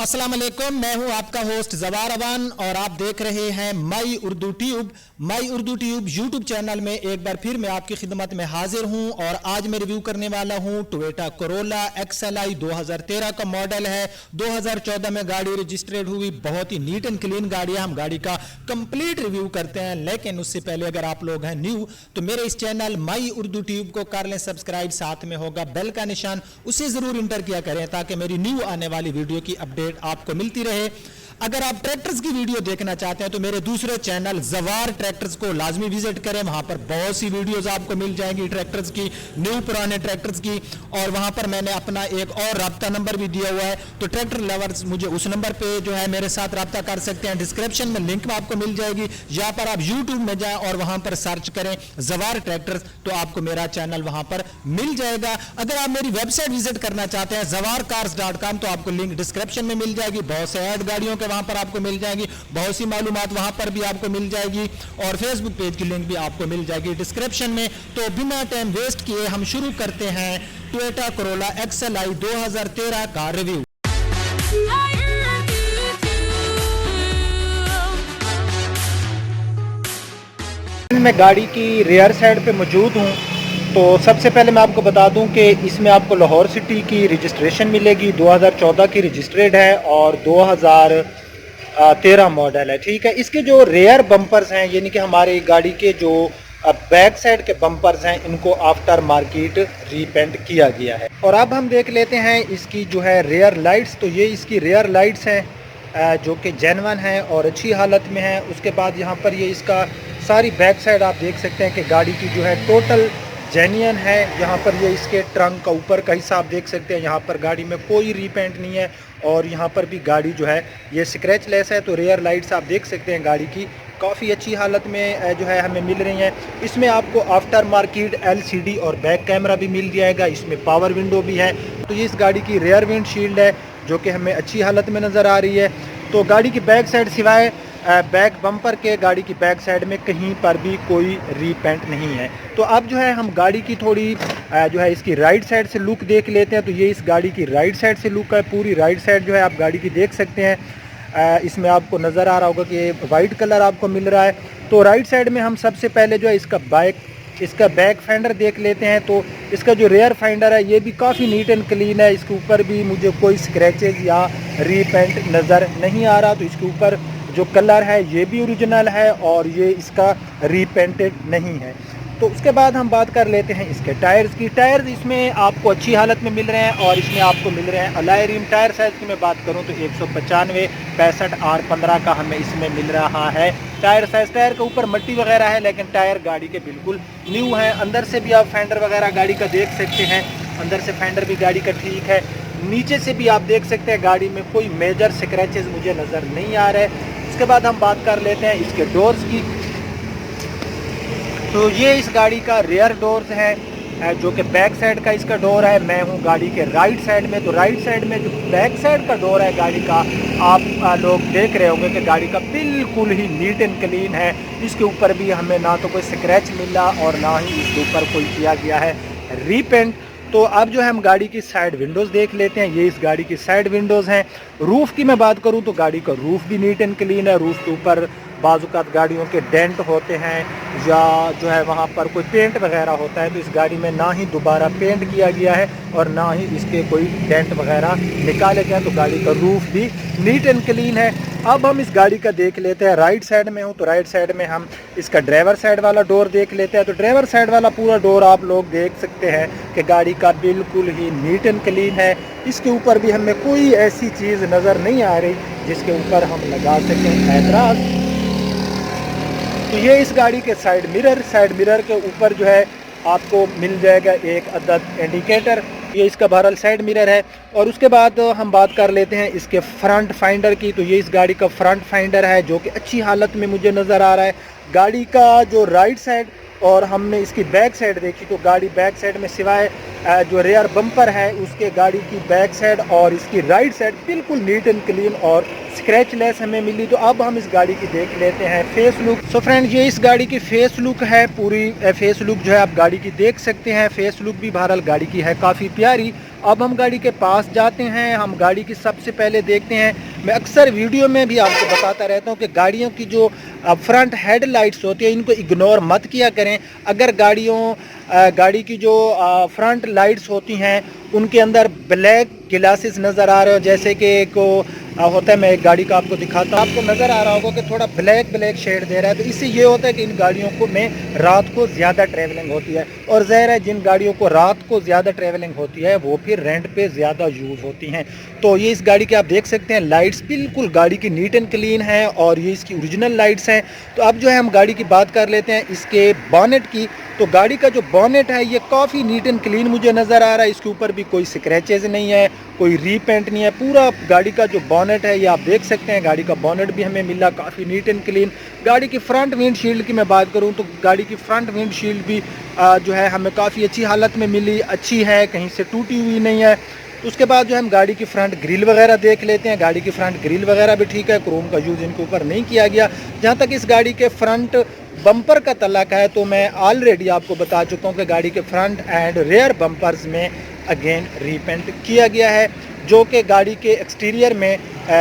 अस्सलाम वालेकुम, मैं हूं आपका होस्ट जवार अवान और आप देख रहे हैं माई उर्दू ट्यूब। माई उर्दू ट्यूब यूट्यूब चैनल में एक बार फिर मैं आपकी खिदमत में हाजिर हूं और आज मैं रिव्यू करने वाला हूं टोयोटा कोरोला XLI 2013 का मॉडल है। 2014 में गाड़ी रजिस्ट्रेड हुई, बहुत ही नीट एंड क्लीन गाड़ी है। हम गाड़ी का कंप्लीट रिव्यू करते हैं, लेकिन उससे पहले अगर आप लोग हैं न्यू तो मेरे इस चैनल माई उर्दू ट्यूब को कर लें सब्सक्राइब, साथ में होगा बेल का निशान, उसे जरूर इंटर किया करें ताकि मेरी न्यू आने वाली वीडियो की अपडेट आपको मिलती रहे। अगर आप ट्रैक्टर्स की वीडियो देखना चाहते हैं तो मेरे दूसरे चैनल जवार ट्रैक्टर्स को लाजमी विजिट करें। वहां पर बहुत सी वीडियोस आपको मिल जाएंगी ट्रैक्टर्स की, न्यू पुराने ट्रैक्टर्स की, और वहां पर मैंने अपना एक और राब्ता नंबर भी दिया हुआ है, तो ट्रैक्टर लवर्स मुझे उस नंबर पे जो है मेरे साथ राब्ता कर सकते हैं। डिस्क्रिप्शन में लिंक आपको मिल जाएगी, या पर आप यूट्यूब में जाएं और वहां पर सर्च करें जवार ट्रैक्टर्स तो आपको मेरा चैनल वहां पर मिल जाएगा। अगर आप मेरी वेबसाइट विजिट करना चाहते हैं zawarcars.com तो आपको लिंक डिस्क्रिप्शन में मिल जाएगी। बहुत से ऐड गाड़ियों के वहां पर आपको मिल जाएगी, बहुत सी मालूमात वहां पर भी आपको मिल जाएगी, और फेसबुक पेज की लिंक भी आपको मिल जाएगी डिस्क्रिप्शन में। तो बिना टाइम वेस्ट किए हम शुरू करते हैं टोयोटा कोरोला XLI 2013 का रिव्यू। मैं गाड़ी की रियर साइड पे मौजूद हूँ। तो सबसे पहले मैं आपको बता दूं कि इसमें आपको लाहौर सिटी की रजिस्ट्रेशन मिलेगी, 2014 की रजिस्ट्रेड है और 2013 मॉडल है। ठीक है, इसके जो रेयर बम्पर्स हैं यानी कि हमारी गाड़ी के जो बैक साइड के बम्पर्स हैं इनको आफ्टर मार्केट रीपेंट किया गया है। और अब हम देख लेते हैं इसकी जो है रेयर लाइट्स। तो ये इसकी रेयर लाइट्स हैं जो कि जेन्युइन है और अच्छी हालत में है। उसके बाद यहाँ पर ये इसका सारी बैक साइड आप देख सकते हैं कि गाड़ी की जो है टोटल जेन्युइन है। यहाँ पर ये इसके ट्रंक का ऊपर का हिस्सा आप देख सकते हैं, यहाँ पर गाड़ी में कोई रीपेंट नहीं है और यहाँ पर भी गाड़ी जो है ये स्क्रैच लेस है। तो रेयर लाइट्स आप देख सकते हैं गाड़ी की काफ़ी अच्छी हालत में जो है हमें मिल रही हैं। इसमें आपको आफ्टर मार्केट LCD और बैक कैमरा भी मिल जाएगा, इसमें पावर विंडो भी है। तो ये इस गाड़ी की रेयर विंडशील्ड है जो कि हमें अच्छी हालत में नज़र आ रही है। तो गाड़ी की बैक साइड सिवाय बैक बम्पर के गाड़ी की बैक साइड में कहीं पर भी कोई रीपेंट नहीं है। तो अब जो है हम गाड़ी की थोड़ी जो है इसकी राइट साइड से लुक देख लेते हैं। तो ये इस गाड़ी की राइट साइड से लुक है, पूरी राइट साइड जो है आप गाड़ी की देख सकते हैं। इसमें आपको नज़र आ रहा होगा कि वाइट कलर आपको मिल रहा है। तो राइट साइड में हम सबसे पहले जो है इसका बैक फेंडर देख लेते हैं। तो इसका जो रेयर फेंडर है ये भी काफ़ी नीट एंड क्लीन है, इसके ऊपर भी मुझे कोई स्क्रैचेज या रीपेंट नज़र नहीं आ रहा। तो इसके ऊपर जो कलर है ये भी ओरिजिनल है और ये इसका रीपेंटेड नहीं है। तो उसके बाद हम बात कर लेते हैं इसके टायर्स की। टायर्स इसमें आपको अच्छी हालत में मिल रहे हैं और इसमें आपको मिल रहे हैं अलॉय रिम। टायर साइज़ की मैं बात करूं तो 195 65 R15 का हमें इसमें मिल रहा है टायर साइज़। टायर के ऊपर मट्टी वगैरह है लेकिन टायर गाड़ी के बिल्कुल न्यू है। अंदर से भी आप फेंडर वगैरह गाड़ी का देख सकते हैं, अंदर से फेंडर भी गाड़ी का ठीक है। नीचे से भी आप देख सकते हैं गाड़ी में कोई मेजर स्क्रैचेस मुझे नज़र नहीं आ रहे। उसके बाद हम बात कर लेते हैं इसके डोर्स की। तो ये इस गाड़ी का रेयर डोर्स है जो कि बैक साइड का इसका डोर है। मैं हूँ गाड़ी के राइट साइड में। तो राइट साइड में जो बैक साइड का डोर है गाड़ी का आप लोग देख रहे होंगे कि गाड़ी का बिल्कुल ही नीट एंड क्लीन है। इसके ऊपर भी हमें ना तो कोई स्क्रैच मिला और ना ही इसके ऊपर कोई किया गया है रीपेंट। तो अब जो है हम गाड़ी की साइड विंडोज़ देख लेते हैं। ये इस गाड़ी की साइड विंडोज़ हैं। रूफ़ की मैं बात करूं तो गाड़ी का रूफ़ भी नीट एंड क्लीन है। रूफ़ के ऊपर बाज़ात गाड़ियों के डेंट होते हैं या जो है वहाँ पर कोई पेंट वगैरह होता है, तो इस गाड़ी में ना ही दोबारा पेंट किया गया है और ना ही इसके कोई डेंट वगैरह निकाले गए। तो गाड़ी का रूफ़ भी नीट एंड क्लीन है। अब हम इस गाड़ी का देख लेते हैं, राइट साइड में हूँ तो राइट साइड में हम इसका ड्राइवर साइड वाला डोर देख लेते हैं। तो ड्राइवर साइड वाला पूरा डोर आप लोग देख सकते हैं कि गाड़ी का बिल्कुल ही नीट एंड क्लीन है। इसके ऊपर भी हमें कोई ऐसी चीज़ नज़र नहीं आ रही जिसके ऊपर हम लगा सकें एतराज़। तो ये इस गाड़ी के साइड मिरर के ऊपर जो है आपको मिल जाएगा एक अदद इंडिकेटर। ये इसका बहरहाल साइड मिरर है। और उसके बाद हम बात कर लेते हैं इसके फ्रंट फाइंडर की। तो ये इस गाड़ी का फ्रंट फाइंडर है जो कि अच्छी हालत में मुझे नज़र आ रहा है। गाड़ी का जो राइट साइड और हमने इसकी बैक साइड देखी तो गाड़ी बैक साइड में सिवाय जो रेयर बम्पर है उसके गाड़ी की बैक साइड और इसकी राइट साइड बिल्कुल नीट एंड क्लीन और स्क्रैच लेस हमें मिली। तो अब हम इस गाड़ी की देख लेते हैं फेस लुक। सो फ्रेंड ये इस गाड़ी की फेस लुक है, पूरी फेस लुक जो है आप गाड़ी की देख सकते हैं। फेस लुक भी बहरहाल गाड़ी की है काफ़ी प्यारी अब हम गाड़ी के पास जाते हैं, हम गाड़ी की सबसे पहले देखते हैं। मैं अक्सर वीडियो में भी आपको बताता रहता हूँ कि गाड़ियों की जो फ्रंट हेडलाइट्स होती है इनको इग्नोर मत किया करें। अगर गाड़ी की जो फ्रंट लाइट्स होती हैं उनके अंदर ब्लैक ग्लासेस नज़र आ रहे हो, जैसे कि होता है, मैं एक गाड़ी का आपको दिखाता हूँ, आपको नज़र आ रहा होगा कि थोड़ा ब्लैक शेड दे रहा है, तो इससे ये होता है कि इन गाड़ियों को में रात को ज़्यादा ट्रैवलिंग होती है। और ज़ाहिर है जिन गाड़ियों को रात को ज़्यादा ट्रैवलिंग होती है वो फिर रेंट पे ज़्यादा यूज़ होती हैं। तो ये इस गाड़ी के आप देख सकते हैं लाइट्स बिल्कुल गाड़ी की नीट एंड क्लीन है और ये इसकी ओरिजिनल लाइट्स हैं। तो अब जो है हम गाड़ी की बात कर लेते हैं इसके बॉनेट की। तो गाड़ी का जो बॉनेट है ये काफ़ी नीट एंड क्लीन मुझे नज़र आ रहा है, इसके ऊपर भी कोई स्क्रैचेज नहीं है, कोई रीपेंट नहीं है। पूरा गाड़ी का जो बॉनेट है ये आप देख सकते हैं, गाड़ी का बॉनेट भी हमें मिला काफ़ी नीट एंड क्लीन। गाड़ी की फ्रंट विंडशील्ड की मैं बात करूं तो गाड़ी की फ्रंट विंडशील्ड भी जो है हमें काफ़ी अच्छी हालत में मिली, अच्छी है, कहीं से टूटी हुई नहीं है। तो उसके बाद जो है हम गाड़ी की फ्रंट ग्रिल वगैरह देख लेते हैं। गाड़ी की फ्रंट ग्रिल वगैरह भी ठीक है, क्रोम का यूज़ इनके ऊपर नहीं किया गया। जहाँ तक इस गाड़ी के फ्रंट बम्पर का तल्लक है तो मैं ऑलरेडी आपको बता चुका हूँ कि गाड़ी के फ्रंट एंड रेयर बम्पर्स में अगेन रीपेंट किया गया है, जो कि गाड़ी के एक्सटीरियर में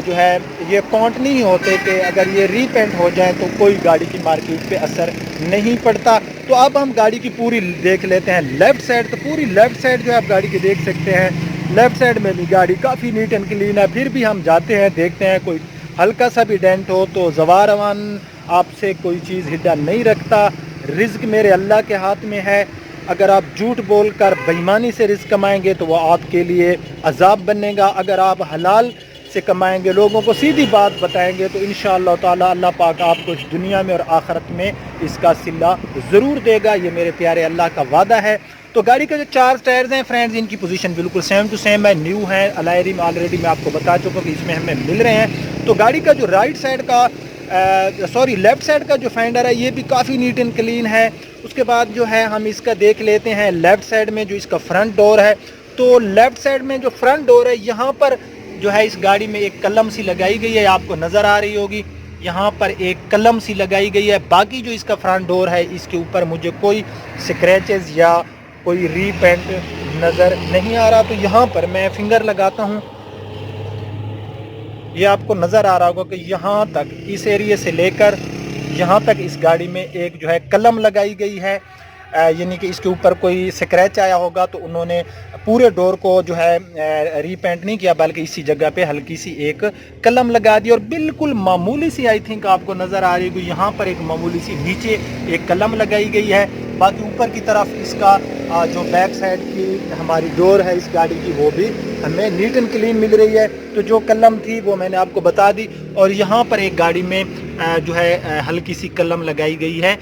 जो है ये काउंट नहीं होते कि अगर ये रीपेंट हो जाए तो कोई गाड़ी की मार्केट पे असर नहीं पड़ता। तो अब हम गाड़ी की पूरी देख लेते हैं लेफ़्ट साइड। तो पूरी लेफ़्ट साइड जो है आप गाड़ी की देख सकते हैं, लेफ़्ट साइड में भी गाड़ी काफ़ी नीट एंड क्लीन है। फिर भी हम जाते हैं देखते हैं कोई हल्का सा भी डेंट हो तो ज़वारवान आपसे कोई चीज़ हिडा नहीं रखता। रिज़्क मेरे अल्लाह के हाथ में है, अगर आप झूठ बोलकर बेईमानी से रिज़्क कमाएंगे तो वो आपके लिए अजाब बनेगा। अगर आप हलाल से कमाएंगे, लोगों को सीधी बात बताएंगे तो इंशाअल्लाह ताला अल्लाह पाक आपको इस दुनिया में और आखिरत में इसका सिला ज़रूर देगा। ये मेरे प्यारे अल्लाह का वादा है। तो गाड़ी के जो 4 टायर्स हैं फ्रेंड्स, इनकी पोजीशन बिल्कुल सेम टू सेम है, न्यू है। अलॉय रिम ऑलरेडी मैं आपको बता चुका हूँ कि इसमें हमें मिल रहे हैं। तो गाड़ी का जो राइट साइड का लेफ़्ट साइड का जो फेंडर है ये भी काफ़ी नीट एंड क्लीन है। उसके बाद जो है हम इसका देख लेते हैं लेफ़्ट साइड में जो इसका फ्रंट डोर है। तो लेफ़्ट साइड में जो फ्रंट डोर है यहाँ पर जो है इस गाड़ी में एक कलम सी लगाई गई है, आपको नज़र आ रही होगी, यहाँ पर एक कलम सी लगाई गई है। बाकी जो इसका फ्रंट डोर है इसके ऊपर मुझे कोई स्क्रैचेस या कोई रीपेंट नज़र नहीं आ रहा। तो यहाँ पर मैं फिंगर लगाता हूँ, ये आपको नज़र आ रहा होगा कि यहाँ तक इस एरिए से लेकर यहाँ तक इस गाड़ी में एक जो है कलम लगाई गई है, यानी कि इसके ऊपर कोई स्क्रैच आया होगा तो उन्होंने पूरे डोर को जो है रीपेंट नहीं किया, बल्कि इसी जगह पे हल्की सी एक कलम लगा दी। और बिल्कुल मामूली सी आई थिंक आपको नज़र आ रही है, यहाँ पर एक मामूली सी नीचे एक कलम लगाई गई है। बाकी ऊपर की तरफ इसका जो बैक साइड की हमारी डोर है इस गाड़ी की वो भी हमें नीट एंड क्लीन मिल रही है। तो जो कलम थी वो मैंने आपको बता दी। और यहाँ पर एक गाड़ी में जो है हल्की सी कलम लगाई गई है,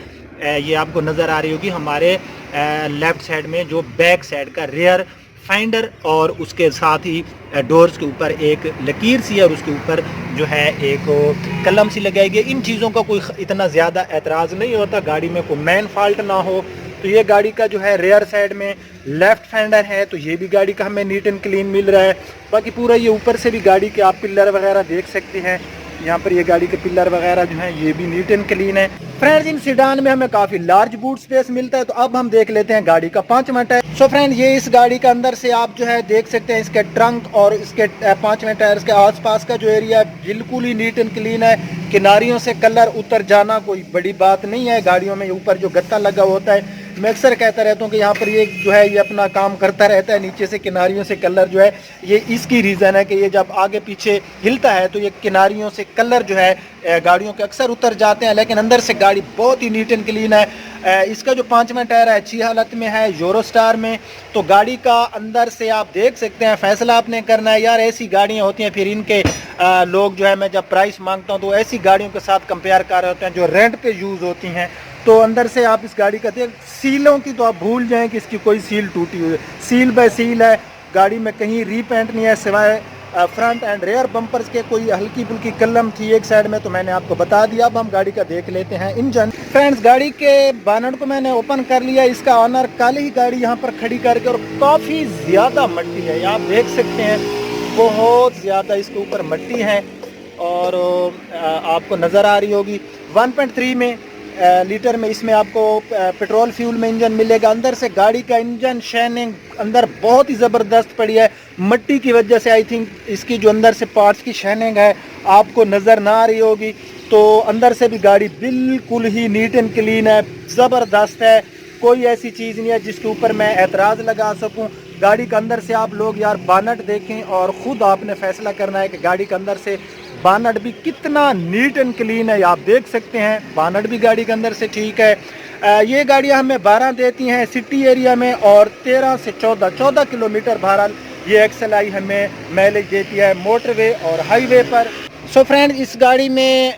ये आपको नज़र आ रही होगी हमारे लेफ़्ट साइड में जो बैक साइड का रेयर फाइंडर, और उसके साथ ही डोर्स के ऊपर एक लकीर सी है और उसके ऊपर जो है एक कलम सी लगाई गई। इन चीज़ों का कोई इतना ज़्यादा एतराज़ नहीं होता, गाड़ी में कोई मैन फॉल्ट ना हो। तो ये गाड़ी का जो है रेयर साइड में लेफ़्ट फेंडर है, तो ये भी गाड़ी का हमें नीट एंड क्लीन मिल रहा है। बाकी पूरा ये ऊपर से भी गाड़ी के आप पिलर वगैरह देख सकते हैं, यहाँ पर ये गाड़ी के पिलर वगैरह जो हैं ये भी नीट एंड क्लीन है। फ्रेंड्स इन सीडान में हमें काफ़ी लार्ज बूट स्पेस मिलता है। तो अब हम देख लेते हैं गाड़ी का 5वां टायर। सो फ्रेंड ये इस गाड़ी का अंदर से आप जो है देख सकते हैं इसके ट्रंक और इसके 5वें टायर्स के आसपास का जो एरिया है बिल्कुल ही नीट एंड क्लीन है। किनारियों से कलर उतर जाना कोई बड़ी बात नहीं है। गाड़ियों में ऊपर जो गत्ता लगा होता है, मैं अक्सर कहता रहता हूँ कि यहाँ पर ये जो है ये अपना काम करता रहता है, नीचे से किनारियों से कलर जो है ये इसकी रीज़न है कि ये जब आगे पीछे हिलता है तो ये किनारियों से कलर जो है गाड़ियों के अक्सर उतर जाते हैं। लेकिन अंदर से गाड़ी बहुत ही नीट एंड क्लीन है। इसका जो 5वां टायर है अच्छी हालत में है, यूरोस्टार में। तो गाड़ी का अंदर से आप देख सकते हैं, फैसला आपने करना है यार। ऐसी गाड़ियाँ होती हैं फिर इनके लोग जो है, मैं जब प्राइस मांगता हूँ तो ऐसी गाड़ियों के साथ कंपेयर कर रहे होते हैं जो रेंट पे यूज़ होती हैं। तो अंदर से आप इस गाड़ी का देख, सीलों की तो आप भूल जाएं कि इसकी कोई सील टूटी हुई है, सील बाय सील है। गाड़ी में कहीं रीपेंट नहीं है सिवाय फ्रंट एंड रेयर बम्पर्स के कोई हल्की फुल्की कलम थी एक साइड में, तो मैंने आपको बता दिया। अब हम गाड़ी का देख लेते हैं इंजन। फ्रेंड्स गाड़ी के बानट को मैंने ओपन कर लिया। इसका ऑनर कल ही गाड़ी यहाँ पर खड़ी करके, और काफ़ी ज़्यादा मट्टी है, आप देख सकते हैं बहुत ज़्यादा इसके ऊपर मट्टी है। और आपको नज़र आ रही होगी 1.3 में लीटर में इसमें आपको पेट्रोल फ्यूल में इंजन मिलेगा। अंदर से गाड़ी का इंजन शाइनिंग अंदर बहुत ही ज़बरदस्त पड़ी है, मिट्टी की वजह से आई थिंक इसकी जो अंदर से पार्ट्स की शाइनिंग है आपको नज़र ना आ रही होगी। तो अंदर से भी गाड़ी बिल्कुल ही नीट एंड क्लीन है, ज़बरदस्त है। कोई ऐसी चीज़ नहीं है जिसके ऊपर मैं एतराज़ लगा सकूं। गाड़ी के अंदर से आप लोग यार बानट देखें और ख़ुद आपने फैसला करना है कि गाड़ी के अंदर से बानट भी कितना नीट एंड क्लीन है। आप देख सकते हैं बानट भी गाड़ी के अंदर से ठीक है। ये गाड़ियाँ हमें 12 देती हैं सिटी एरिया में और 13 से 14 किलोमीटर बहरहाल ये XLI हमें माइलेज देती है मोटरवे और हाईवे पर। सो फ्रेंड, इस गाड़ी में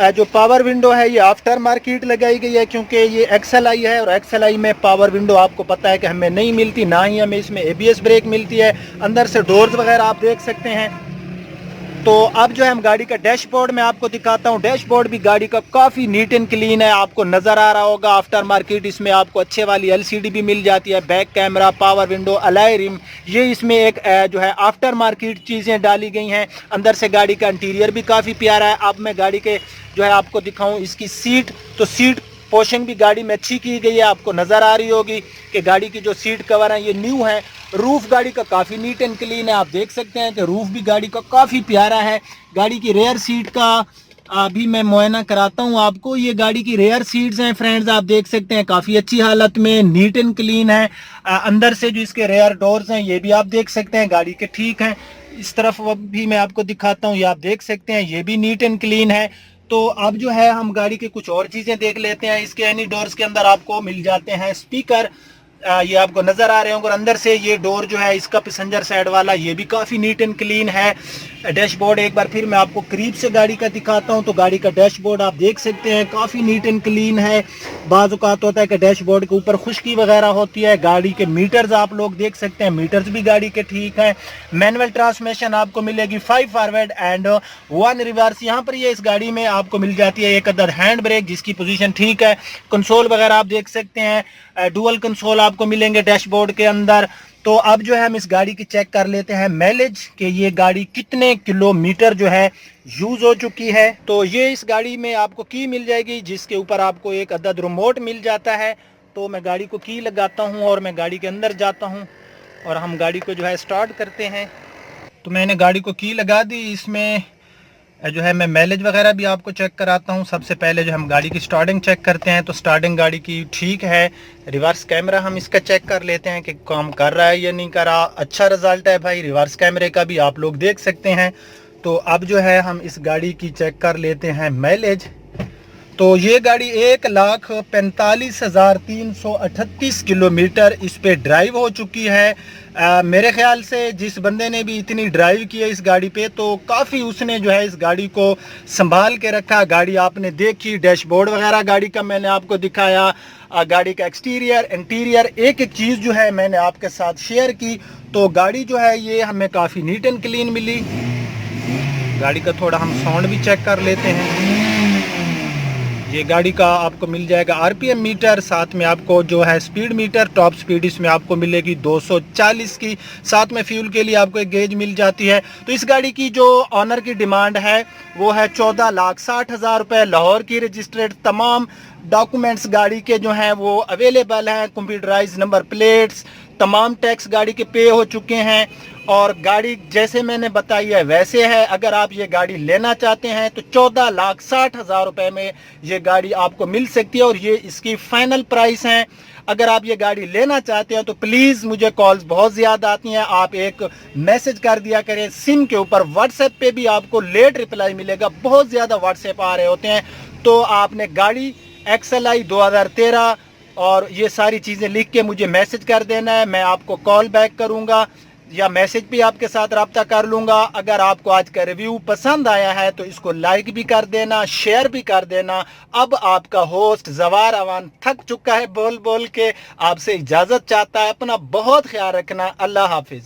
जो पावर विंडो है ये आफ्टर मार्केट लगाई गई है, क्योंकि ये XLI है और XLI में पावर विंडो आपको पता है कि हमें नहीं मिलती, ना ही हमें इसमें ABS ब्रेक मिलती है। अंदर से डोर्स वगैरह आप देख सकते हैं। तो अब जो है हम गाड़ी का डैशबोर्ड में आपको दिखाता हूँ। डैशबोर्ड भी गाड़ी का काफ़ी नीट एंड क्लीन है, आपको नज़र आ रहा होगा आफ्टर मार्केट। इसमें आपको अच्छे वाली LCD भी मिल जाती है, back camera, power window, alloy rim, ये इसमें एक जो है आफ्टर मार्केट चीज़ें डाली गई हैं। अंदर से गाड़ी का इंटीरियर भी काफ़ी प्यारा है। अब मैं गाड़ी के जो है आपको दिखाऊँ इसकी सीट, तो सीट पोशिंग भी गाड़ी में अच्छी की गई है, आपको नज़र आ रही होगी कि गाड़ी की जो सीट कवर है ये न्यू है। रूफ़ गाड़ी का काफ़ी नीट एंड क्लीन है, आप देख सकते हैं कि रूफ़ भी गाड़ी का काफ़ी प्यारा है। गाड़ी की रेयर सीट का अभी मैं मुआयना कराता हूँ आपको। ये गाड़ी की रेयर सीट्स हैं फ्रेंड्स, आप देख सकते हैं काफ़ी अच्छी हालत में, नीट एंड क्लीन है। अंदर से जो इसके रेयर डोर्स हैं ये भी आप देख सकते हैं गाड़ी के ठीक हैं। इस तरफ भी मैं आपको दिखाता हूँ, ये आप देख सकते हैं ये भी नीट एंड क्लीन है। तो अब जो है हम गाड़ी के कुछ और चीज़ें देख लेते हैं। इसके एनी डोर्स के अंदर आपको मिल जाते हैं स्पीकर, ये आपको नज़र आ रहे होंगे। और अंदर से ये डोर जो है इसका पैसेंजर साइड वाला ये भी काफ़ी नीट एंड क्लीन है। डैशबोर्ड एक बार फिर मैं आपको करीब से गाड़ी का दिखाता हूँ। तो गाड़ी का डैशबोर्ड आप देख सकते हैं काफ़ी नीट एंड क्लीन है। बाज़ औक़ात होता है कि डैशबोर्ड के ऊपर खुश्की वगैरह होती है। गाड़ी के मीटर्स आप लोग देख सकते हैं, मीटर्स भी गाड़ी के ठीक हैं। मैनुअल ट्रांसमिशन आपको मिलेगी 5 फॉरवर्ड एंड 1 रिवर्स। यहाँ पर ये इस गाड़ी में आपको मिल जाती है एक अदर हैंड ब्रेक जिसकी पोजीशन ठीक है। कंसोल वगैरह आप देख सकते हैं, डुअल कंसोल आपको मिलेंगे डैशबोर्ड के अंदर। तो अब जो है हम इस गाड़ी की चेक कर लेते हैं माइलेज कि ये गाड़ी कितने किलोमीटर जो है यूज़ हो चुकी है। तो ये इस गाड़ी में आपको की मिल जाएगी जिसके ऊपर आपको एक अदद रिमोट मिल जाता है। तो मैं गाड़ी को की लगाता हूँ और मैं गाड़ी के अंदर जाता हूँ और हम गाड़ी को जो है स्टार्ट करते हैं। तो मैंने गाड़ी को की लगा दी। इसमें जो है मैं माइलेज वगैरह भी आपको चेक कराता हूँ। सबसे पहले जो हम गाड़ी की स्टार्टिंग चेक करते हैं, तो स्टार्टिंग गाड़ी की ठीक है। रिवर्स कैमरा हम इसका चेक कर लेते हैं कि काम कर रहा है या नहीं कर रहा। अच्छा रिजल्ट है भाई, रिवर्स कैमरे का भी आप लोग देख सकते हैं। तो अब जो है हम इस गाड़ी की चेक कर लेते हैं माइलेज। तो ये गाड़ी 1,45,338 किलोमीटर इस पे ड्राइव हो चुकी है। मेरे ख्याल से जिस बंदे ने भी इतनी ड्राइव की है इस गाड़ी पे, तो काफ़ी उसने जो है इस गाड़ी को संभाल के रखा। गाड़ी आपने देखी, डैशबोर्ड वगैरह गाड़ी का मैंने आपको दिखाया, गाड़ी का एक्सटीरियर इंटीरियर एक एक चीज़ जो है मैंने आपके साथ शेयर की। तो गाड़ी जो है ये हमें काफ़ी नीट एंड क्लीन मिली। गाड़ी का थोड़ा हम साउंड भी चेक कर लेते हैं। ये गाड़ी का आपको मिल जाएगा RPM मीटर, साथ में आपको जो है स्पीड मीटर, टॉप स्पीड इसमें आपको मिलेगी 240 की। साथ में फ्यूल के लिए आपको एक गेज मिल जाती है। तो इस गाड़ी की जो ऑनर की डिमांड है वो है 14,60,000 रुपये। लाहौर की रजिस्ट्रेड तमाम डॉक्यूमेंट्स गाड़ी के जो हैं वो अवेलेबल हैं, कंप्यूटराइज नंबर प्लेट्स, तमाम टैक्स गाड़ी के पे हो चुके हैं और गाड़ी जैसे मैंने बताई है वैसे है। अगर आप ये गाड़ी लेना चाहते हैं तो 14,60,000 रुपये में ये गाड़ी आपको मिल सकती है और ये इसकी फाइनल प्राइस है। अगर आप ये गाड़ी लेना चाहते हैं तो प्लीज़, मुझे कॉल्स बहुत ज़्यादा आती हैं, आप एक मैसेज कर दिया करें सिम के ऊपर। व्हाट्सएप पे भी आपको लेट रिप्लाई मिलेगा, बहुत ज़्यादा व्हाट्सएप आ रहे होते हैं। तो आपने गाड़ी XLI 2013 और ये सारी चीज़ें लिख के मुझे मैसेज कर देना है, मैं आपको कॉल बैक करूँगा या मैसेज भी आपके साथ रब्ता कर लूँगा। अगर आपको आज का रिव्यू पसंद आया है तो इसको लाइक भी कर देना, शेयर भी कर देना। अब आपका होस्ट जवार अवान थक चुका है बोल बोल के, आपसे इजाज़त चाहता है। अपना बहुत ख्याल रखना। अल्लाह हाफिज़।